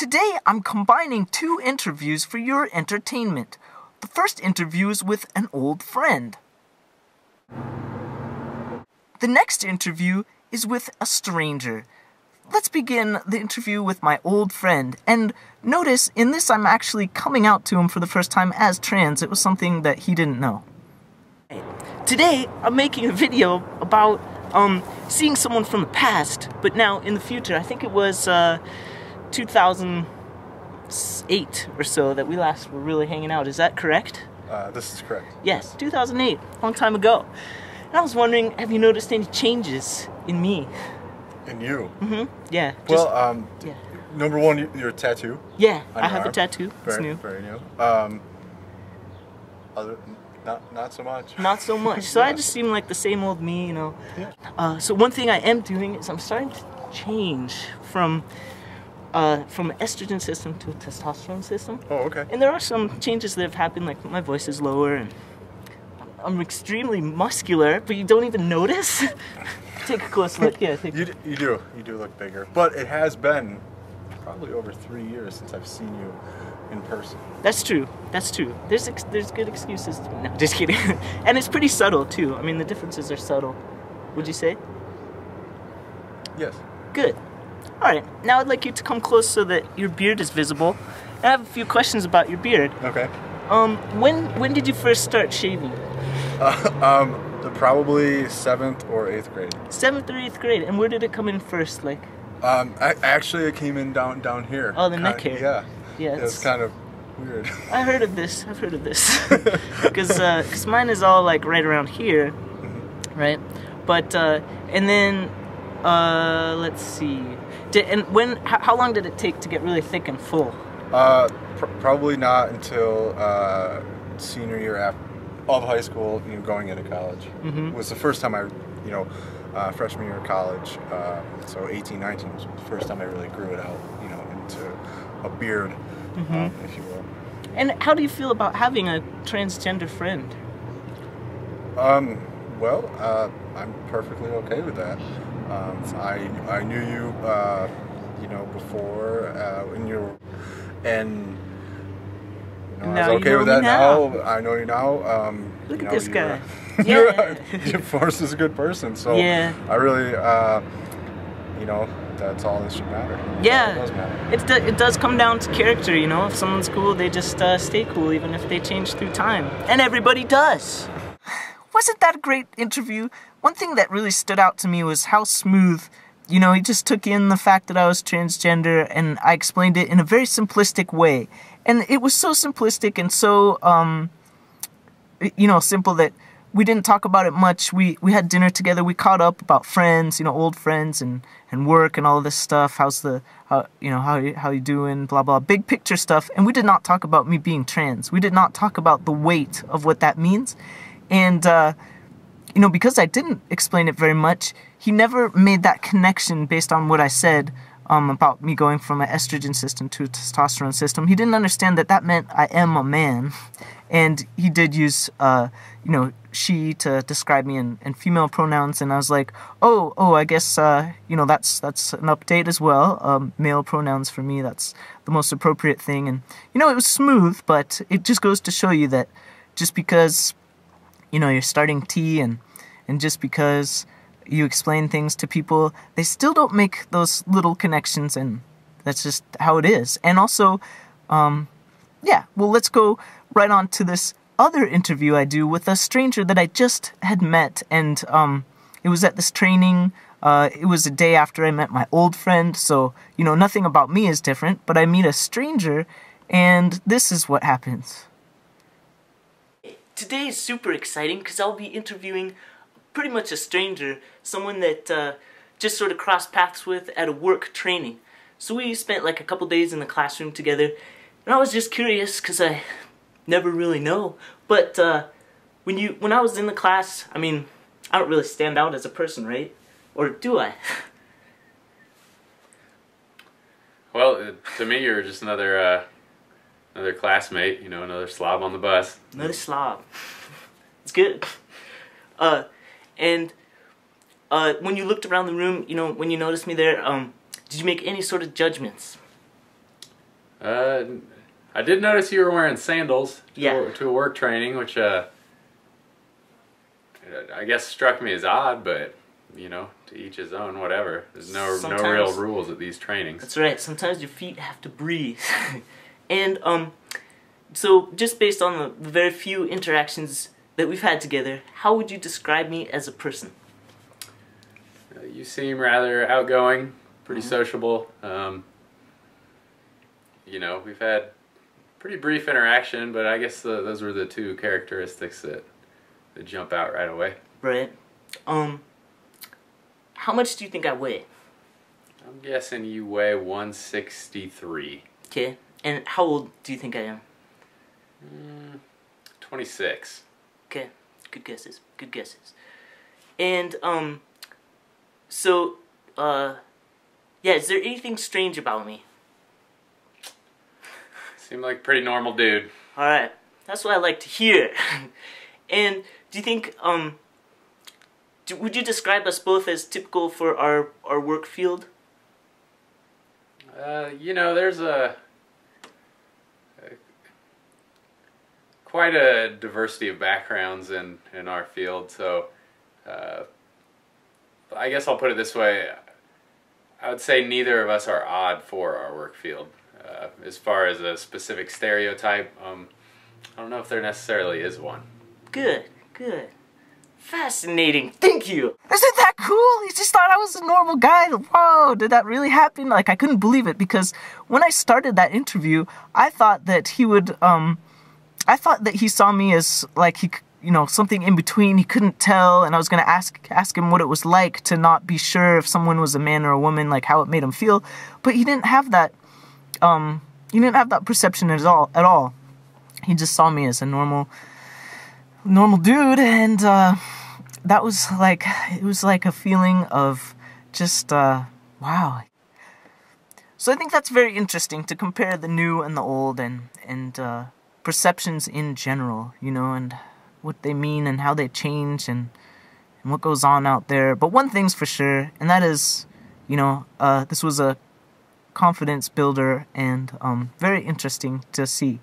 Today, I'm combining two interviews for your entertainment. The first interview is with an old friend. The next interview is with a stranger. Let's begin the interview with my old friend. And notice, in this I'm actually coming out to him for the first time as trans. It was something that he didn't know. Today, I'm making a video about seeing someone from the past, but now in the future. I think it was 2008 or so that we last were really hanging out. Is that correct? This is correct. Yes, 2008, a long time ago. And I was wondering, have you noticed any changes in me? In you? Mm-hmm. Yeah. Well, yeah. Number one, your tattoo. Yeah, I have a tattoo. It's new. Very new. Not so much. Not so much. So I just seem like the same old me, you know. Yeah. So one thing I am doing is I'm starting to change from an estrogen system to a testosterone system. Oh, okay. And there are some changes that have happened, like my voice is lower and I'm extremely muscular, but you don't even notice. Take a close look. Yeah, you do look bigger, but it has been probably over 3 years since I've seen you in person. That's true. That's true. There's good excuses. No, just kidding. And it's pretty subtle too. I mean, the differences are subtle. Would you say? Yes. Good. All right. Now I'd like you to come close so that your beard is visible. I have a few questions about your beard. Okay. When did you first start shaving? Probably 7th or 8th grade. 7th or 8th grade. And where did it come in first? Like? Actually, it came in down here. Oh, the neck hair. Yeah. Yeah. It's kind of weird. I've heard of this. Because mine is all like right around here, right? But and then let's see. How long did it take to get really thick and full? Probably not until senior year of high school, going into college. It was the first time freshman year of college, so 18, 19 was the first time I really grew it out, into a beard, if you will. And how do you feel about having a transgender friend? Well, I'm perfectly okay with that. I knew you, before, and I was okay with that now. I know you now. Look at this guy. Your Forrest is a good person, so yeah. I really, that's all that should matter. Yeah, it does matter. It does come down to character, If someone's cool, they just stay cool, even if they change through time. And everybody does. Wasn't that a great interview? One thing that really stood out to me was how smooth, he just took in the fact that I was transgender, and I explained it in a very simplistic way. And it was so simplistic and so, simple that we didn't talk about it much. We had dinner together. We caught up about friends, old friends and work and all of this stuff. How you doing? Blah blah. Big picture stuff. And we did not talk about me being trans. We did not talk about the weight of what that means. And because I didn't explain it very much, he never made that connection based on what I said about me going from an estrogen system to a testosterone system. He didn't understand that meant I am a man. And he did use, she to describe me in female pronouns. And I was like, oh, I guess, that's an update as well. Male pronouns for me, that's the most appropriate thing. And, it was smooth, but it just goes to show you that just because, you're starting T and just because you explain things to people, they still don't make those little connections, and that's just how it is. And also, let's go right on to this other interview I do with a stranger that I just had met, and it was at this training. It was a day after I met my old friend, so, nothing about me is different, but I meet a stranger, and this is what happens. Today is super exciting because I'll be interviewing pretty much a stranger, someone that just sort of crossed paths with at a work training. So we spent like a couple days in the classroom together, and I was just curious because I never really know. But when I was in the class, I mean, I don't really stand out as a person, right? Or do I? Well, to me, you're just another classmate, another slob on the bus. Another slob. It's good. And when you looked around the room, when you noticed me there, did you make any sort of judgments? I did notice you were wearing sandals Yeah. to a work training, which I guess struck me as odd, but you know, to each his own. Whatever. There's no real rules at these trainings. That's right. Sometimes your feet have to breathe. And so just based on the very few interactions that we've had together, how would you describe me as a person? You seem rather outgoing, pretty sociable. You know, we've had pretty brief interaction, but I guess those were the two characteristics that jump out right away. Right. How much do you think I weigh? I'm guessing you weigh 163. Okay. And how old do you think I am? 26. Okay. Good guesses. Good guesses. And, so, yeah, is there anything strange about me? Seem like a pretty normal dude. Alright. That's what I like to hear. And do you think, would you describe us both as typical for our work field? You know, there's quite a diversity of backgrounds in our field, so I guess I'll put it this way. I would say neither of us are odd for our work field. As far as a specific stereotype, I don't know if there necessarily is one. Good, good. Fascinating. Thank you. Isn't that cool? He just thought I was a normal guy. Whoa, did that really happen? Like, I couldn't believe it, because when I started that interview, I thought that he would, I thought that he saw me as, like, you know, something in between. He couldn't tell, and I was going to ask him what it was like to not be sure if someone was a man or a woman, like how it made him feel. But he didn't have that, perception at all. He just saw me as a normal dude, and that was like, it was like a feeling of just wow. So I think that's very interesting to compare the new and the old, and perceptions in general, you know, and what they mean and how they change, and what goes on out there. But one thing's for sure, and that is, you know, this was a confidence builder, and very interesting to see.